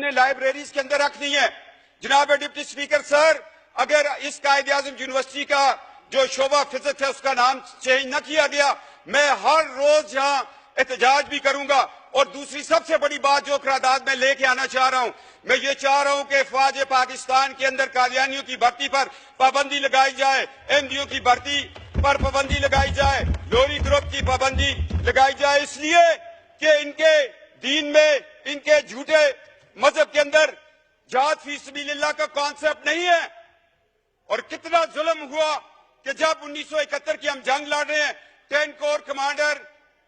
اپنے لائبریریز کے اندر رکھنی ہے۔ جناب ڈپٹی سپیکر سر، اگر اس قائد اعظم یونیورسٹی کا جو شعبہ فزکس ہے اس کا نام چینج نہ کیا گیا، میں ہر روز یہاں احتجاج بھی کروں گا۔ اور دوسری سب سے بڑی بات جو قرارداد میں لے کے آنا چاہ رہا ہوں، میں یہ چاہ رہا ہوں کہ افواج پاکستان کے اندر قادیانیوں کی بھرتی پر پابندی لگائی جائے، ایم ڈیوں کی بھرتی پر پابندی لگائی جائے، لوری گروپ کی پابندی لگائی جائے، اس لیے کہ ان کے دین میں، ان کے جھوٹے مذہب کے اندر جہاد فی سبیل اللہ کا کانسیپٹ نہیں ہے۔ اور کتنا ظلم ہوا کہ جب 1971 کی ہم جنگ لڑ رہے ہیں، 10 corps commander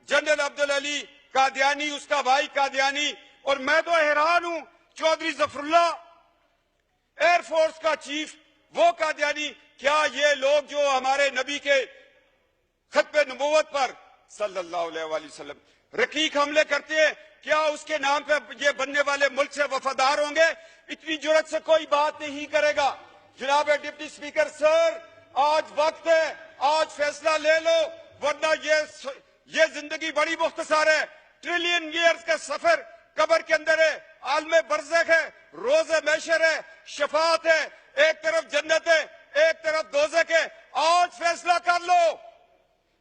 general Abdul Ali Qadiani, اس کا بھائی قادیانی، اور میں تو حیران ہوں چودھری ظفر اللہ ایئر فورس کا چیف، وہ قادیانی۔ کیا یہ لوگ جو ہمارے نبی کے ختم نبوت پر صلی اللہ علیہ وآلہ وسلم رقیق حملے کرتے ہیں، کیا اس کے نام پہ یہ بننے والے ملک سے وفادار ہوں گے؟ اتنی جرات سے کوئی بات نہیں کرے گا۔ جناب ڈپٹی سپیکر سر، آج وقت ہے، آج فیصلہ لے لو، ورنہ یہ زندگی بڑی مختصر ہے۔ ٹریلین ایئرز کا سفر قبر کے اندر ہے، عالم برزخ ہے، روز محشر ہے، شفاعت ہے، ایک طرف جنت ہے، ایک طرف دوزخ ہے۔ آج فیصلہ کر لو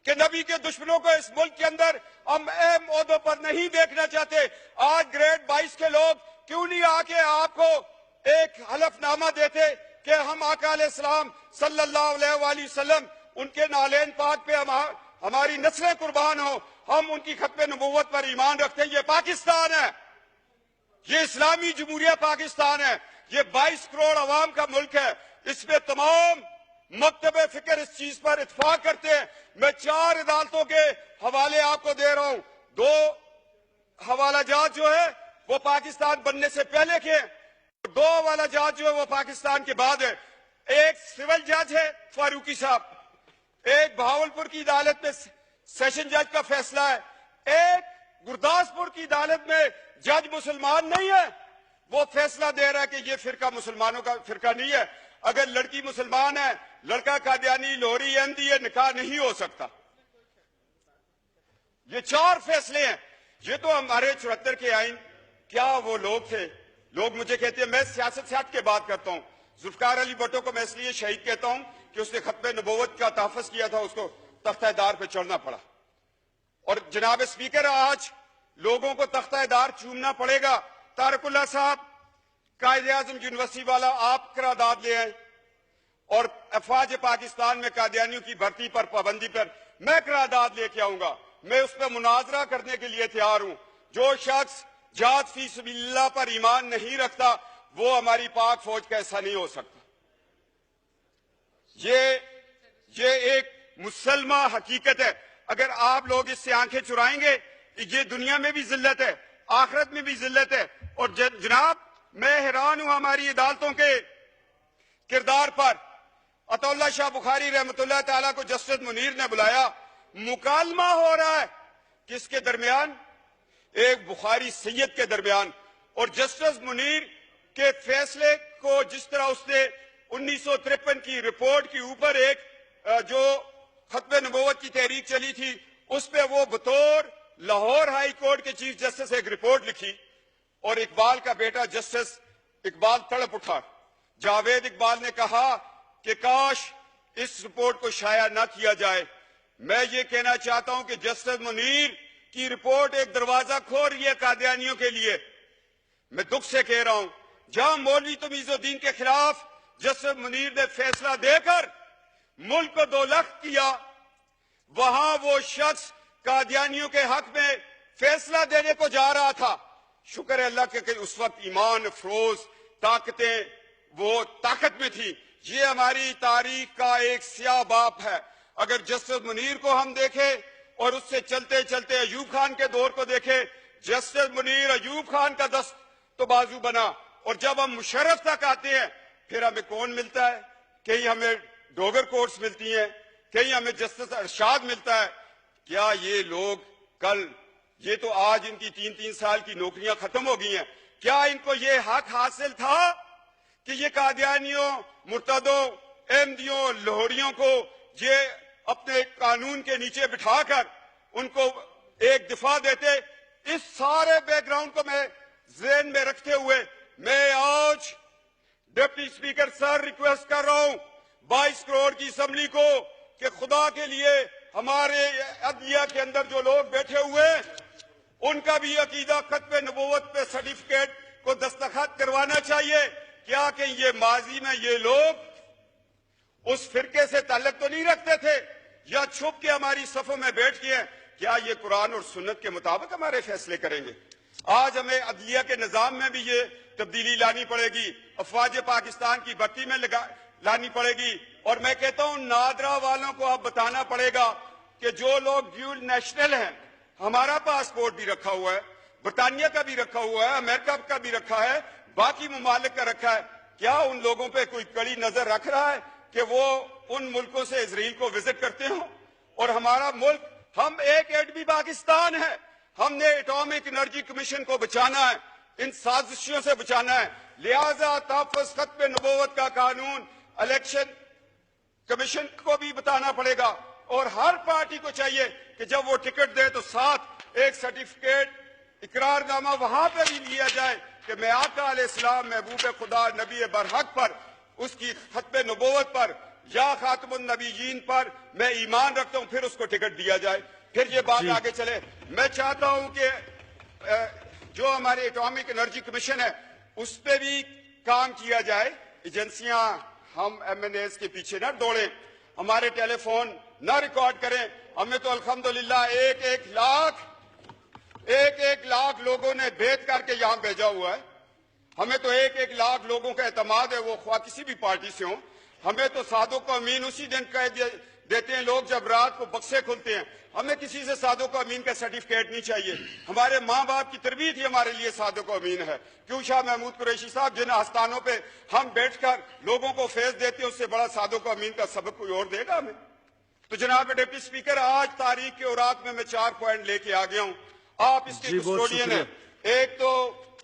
کہ نبی کے دشمنوں کو اس ملک کے اندر ہم اہم عہدوں پر نہیں دیکھنا چاہتے۔ آج گریڈ 22 کے لوگ کیوں نہیں آ کے آپ کو ایک حلف نامہ دیتے کہ ہم آقا علیہ السلام صلی اللہ علیہ وآلہ وسلم، ان کے نالین پاک پہ ہماری نسلیں قربان ہوں، ہم ان کی ختم نبوت پر ایمان رکھتے ہیں۔ یہ پاکستان ہے، یہ اسلامی جمہوریہ پاکستان ہے، یہ 22 کروڑ عوام کا ملک ہے۔ اس میں تمام مکتب فکر اس چیز پر اتفاق کرتے ہیں۔ میں 4 عدالتوں کے حوالے آپ کو دے رہا ہوں۔ 2 حوالہ جات جو ہے وہ پاکستان بننے سے پہلے کے، 2 حوالہ جات جو ہے وہ پاکستان کے بعد ہے۔ ایک سول جج ہے فاروقی صاحب، ایک بہاولپور کی عدالت میں سیشن جج کا فیصلہ ہے، ایک گرداسپور کی عدالت میں جج مسلمان نہیں ہے، وہ فیصلہ دے رہا ہے کہ یہ فرقہ مسلمانوں کا فرقہ نہیں ہے۔ اگر لڑکی مسلمان ہے، لڑکا قادیانی، لوہری، احمدی، یہ نکاح نہیں ہو سکتا۔ یہ 4 فیصلے ہیں۔ یہ تو ہمارے 74 کے آئین، کیا وہ لوگ تھے؟ لوگ مجھے کہتے ہیں، میں سیاست سے ہٹ کے بات کرتا ہوں، ذوالفقار علی بھٹو کو میں اس لیے شہید کہتا ہوں کہ اس نے ختم نبوت کا تحفظ کیا تھا، اس کو تختہ دار پہ چڑھنا پڑا۔ اور جناب اسپیکر، آج لوگوں کو تختہ دار چومنا پڑے گا۔ طارق اللہ صاحب، قائد اعظم یونیورسٹی والا، آپ قرارداد لے آئیں، اور افواج پاکستان میں قادیانیوں کی بھرتی پر پابندی پر میں قرارداد لے کے آؤں گا۔ میں اس پہ مناظرہ کرنے کے لیے تیار ہوں۔ جو شخص جہاد فی سبیل اللہ پر ایمان نہیں رکھتا، وہ ہماری پاک فوج کا حصہ نہیں ہو سکتا۔ یہ ایک مسلمہ حقیقت ہے۔ اگر آپ لوگ اس سے آنکھیں چرائیں گے، یہ دنیا میں بھی ذلت ہے، آخرت میں بھی ذلت ہے۔ اور جناب، میں حیران ہوں ہماری عدالتوں کے کردار پر۔ عطا اللہ شاہ بخاری رحمۃ اللہ تعالیٰ کو جسٹس منیر نے بلایا، مکالمہ ہو رہا ہے کس کے درمیان؟ ایک بخاری سید کے درمیان۔ اور جسٹس منیر کے فیصلے کو جس طرح اس نے 1953 کی رپورٹ کے اوپر ایک جو ختم نبوت کی تحریک چلی تھی، اس پہ وہ بطور لاہور ہائی کورٹ کے چیف جسٹس ایک رپورٹ لکھی، اور اقبال کا بیٹا جسٹس اقبال تڑپ اٹھا۔ جاوید اقبال نے کہا کہ کاش اس رپورٹ کو شائع نہ کیا جائے۔ میں یہ کہنا چاہتا ہوں کہ جسٹس منیر کی رپورٹ ایک دروازہ کھول رہی ہے قادیانیوں کے لیے۔ میں دکھ سے کہہ رہا ہوں، جہاں مولوی تمیز الدین کے خلاف جسٹس منیر نے فیصلہ دے کر ملک کو 2 لخت کیا، وہاں وہ شخص قادیانیوں کے حق میں فیصلہ دینے کو جا رہا تھا۔ شکر ہے اللہ کے کہ اس وقت ایمان افروز طاقتیں وہ طاقت میں تھی۔ یہ ہماری تاریخ کا ایک سیاہ باپ ہے۔ اگر جسٹس منیر کو ہم دیکھیں اور اس سے چلتے چلتے ایوب خان کے دور کو دیکھیں، جسٹس منیر ایوب خان کا دست تو بازو بنا، اور جب ہم مشرف تک آتے ہیں پھر ہمیں کون ملتا ہے؟ کہیں ہمیں ڈوگر کورٹس ملتی ہیں، کہیں ہمیں جسٹس ارشاد ملتا ہے۔ کیا یہ لوگ کل، یہ تو آج ان کی 3 سال کی نوکریاں ختم ہو گئی ہیں، کیا ان کو یہ حق حاصل تھا کہ یہ قادیانیوں، مرتدوں، احمدیوں، لاہوریوں کو یہ اپنے قانون کے نیچے بٹھا کر ان کو ایک دفاع دیتے؟ اس سارے بیک گراؤنڈ کو میں ذہن میں رکھتے ہوئے میں آج ڈپٹی اسپیکر سر ریکویسٹ کر رہا ہوں 22 کروڑ کی اسمبلی کو کہ خدا کے لیے ہمارے عدلیہ کے اندر جو لوگ بیٹھے ہوئے ان کا بھی عقیدہ ختم نبوت پہ سرٹیفکیٹ کو دستخط کروانا چاہیے. کیا کہ یہ ماضی میں یہ لوگ اس فرقے سے تعلق تو نہیں رکھتے تھے یا چھپ کے ہماری صفوں میں بیٹھ کے ہیں؟ کیا یہ قرآن اور سنت کے مطابق ہمارے فیصلے کریں گے؟ آج ہمیں عدلیہ کے نظام میں بھی یہ تبدیلی لانی پڑے گی, افواج پاکستان کی بھرتی میں لانی پڑے گی, اور میں کہتا ہوں نادرا والوں کو اب بتانا پڑے گا کہ جو لوگ ڈیول نیشنل ہیں, ہمارا پاسپورٹ بھی رکھا ہوا ہے, برطانیہ کا بھی رکھا ہوا ہے, امریکہ کا بھی رکھا ہے, باقی ممالک کا رکھا ہے, کیا ان لوگوں پہ کوئی کڑی نظر رکھ رہا ہے کہ وہ ان ملکوں سے اسرائیل کو وزٹ کرتے ہوں؟ اور ہمارا ملک, ہم ایک ایٹمی پاکستان ہے, ہم نے ایٹامک انرجی کمیشن کو بچانا ہے, ان سازشوں سے بچانا ہے. لہذا تحفظ ختم نبوت کا قانون الیکشن کمیشن کو بھی بتانا پڑے گا, اور ہر پارٹی کو چاہیے کہ جب وہ ٹکٹ دے تو ساتھ ایک سرٹیفکیٹ اقرار نامہ وہاں پہ بھی لیا جائے کہ میں آقا علیہ السلام محبوب خدا نبی برحق پر, اس کی ختم نبوت پر یا خاتم النبیین پر میں ایمان رکھتا ہوں, پھر اس کو ٹکٹ دیا جائے, پھر یہ بات آگے چلے. میں چاہتا ہوں کہ جو ہمارے ایٹامک انرجی کمیشن ہے اس پہ بھی کام کیا جائے. ایجنسیاں ہم ایم این ایز کے پیچھے نہ دوڑیں, ہمارے ٹیلی فون نہ ریکارڈ کریں. ہمیں تو الحمدللہ ایک لاکھ لوگوں نے بھیج کر کے یہاں بھیجا ہوا ہے. ہمیں تو ایک لاکھ لوگوں کا اعتماد ہے, وہ خواہ کسی بھی پارٹی سے ہوں. ہمیں تو صادق و امین اسی دن کہہ دیتے ہیں لوگ جب رات کو بکسے کھلتے ہیں. ہمیں کسی سے صادق و امین کا سرٹیفکیٹ نہیں چاہیے. ہمارے ماں باپ کی تربیت ہی ہمارے لیے صادق و امین ہے. کیوں شاہ محمود قریشی صاحب, جن آستانوں پہ ہم بیٹھ کر لوگوں کو فیض دیتے ہیں, اس سے بڑا صادق و امین کا سبق کوئی اور دے گا ہمیں؟ تو جناب ڈپٹی اسپیکر, آج تاریخ کے اوراق میں 4 پوائنٹ لے کے آ گیا ہوں. آپ اس کے کسٹوڈین ہیں. ایک تو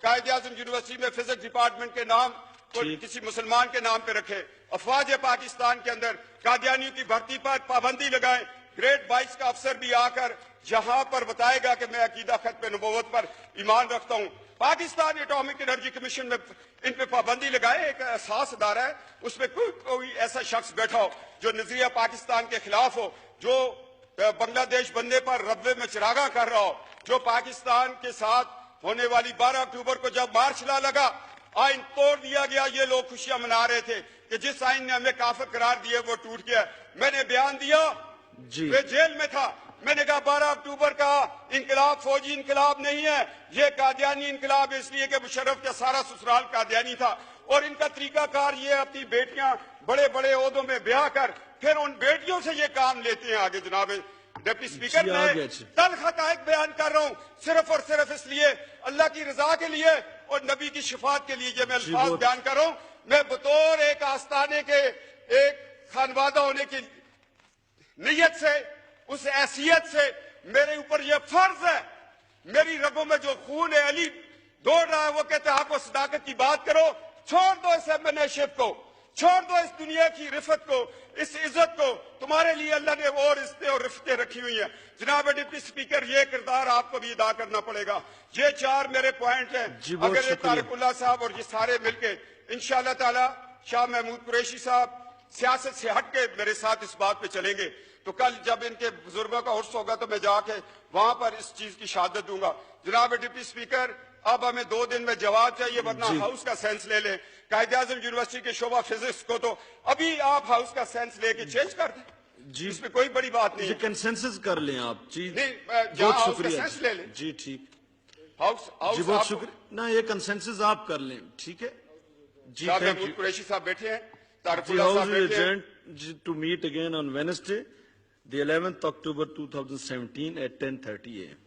قائد اعظم یونیورسٹی میں فزکس ڈپارٹمنٹ کے نام کو کسی مسلمان کے نام پہ رکھے. افواج پاکستان کے اندر قادیانیوں کی بھرتی پر پابندی لگائیں. گریڈ 22 کا افسر بھی آ کر جہاں پر بتائے گا کہ میں عقیدہ ختم نبوت پر ایمان رکھتا ہوں. پاکستان ایٹامک انرجی کمیشن میں ان پہ پابندی لگائے. ایک احساس ادارہ ہے, اس میں کوئی ایسا شخص بیٹھا ہو جو نظریہ پاکستان کے خلاف ہو, جو بنگلہ دیش بننے پر ربوے میں چراغاں کر رہا ہو, جو پاکستان کے ساتھ ہونے والی 12 اکتوبر کو جب مارچ لا لگا, آئین توڑ دیا گیا, یہ لوگ خوشیاں منا رہے تھے کہ جس آئین نے ہمیں کافر قرار دیا وہ ٹوٹ گیا. میں نے بیان دیا, میں جیل میں تھا, میں نے کہا 12 اکتوبر کا انقلاب فوجی انقلاب نہیں ہے, یہ قادیانی انقلاب, اس لیے کہ مشرف کا سارا سسرال قادیانی تھا, اور ان کا طریقہ کار یہ اپنی بیٹیاں بڑے بڑے عہدوں میں بیاہ کر پھر ان بیٹیوں سے یہ کام لیتے ہیں آگے. جناب ڈپٹی اسپیکر, میں تلخ حقائق بیان کر رہا ہوں صرف اور صرف اس لیے, اللہ کی رضا کے لیے اور نبی کی شفاعت کے لیے یہ میں الفاظ بیان کر رہا ہوں. میں بطور ایک آستانے کے ایک خانوادہ ہونے کی نیت سے, اس حیثیت سے میرے اوپر یہ فرض ہے, میری رگوں میں جو خون علی دوڑ رہا ہے وہ کہتے ہیں آپ کو صداقت کی بات کرو, چھوڑ دو اس ایم این اے شپ کو, چھوڑ دو اس دنیا کی رفت کو, اس عزت کو. تمہارے لیے اللہ نے اور عزتیں اور رفتیں رکھی ہوئی ہیں. جناب ڈپٹی اسپیکر, یہ کردار آپ کو بھی ادا کرنا پڑے گا. یہ 4 میرے پوائنٹ ہیں. اگر یہ طارق اللہ صاحب اور یہ سارے مل کے انشاءاللہ تعالی شاہ محمود قریشی صاحب سیاست سے ہٹ کے میرے ساتھ اس بات پہ چلیں گے, تو کل جب ان کے بزرگوں کا عرس ہوگا تو میں جا کے وہاں پر اس چیز کی شہادت دوں گا. جناب ڈپٹی اسپیکر, اب ہمیں 2 دن میں جواب چاہیے, ورنہ ہاؤس کا سینس لے لیں. قائد اعظم یونیورسٹی کے شعبہ فزکس کو تو ابھی آپ ہاؤس کا سینس لے کے چینج کر دیں, اس میں کوئی بڑی بات نہیں ہے. کنسنسس کر لیں آپ. جی جہاں ہاؤس کا سینس لے لیں. جی ٹھیک, جی بہت شکریہ. نہ یہ کنسنسس آپ کر لیں, ٹھیک ہے جی. محمود قریشی صاحب بیٹھے ہیں, طارق اللہ صاحب بیٹھے ہیں. To meet again on Wednesday, the 11th October 2017 at 10:30 a.m.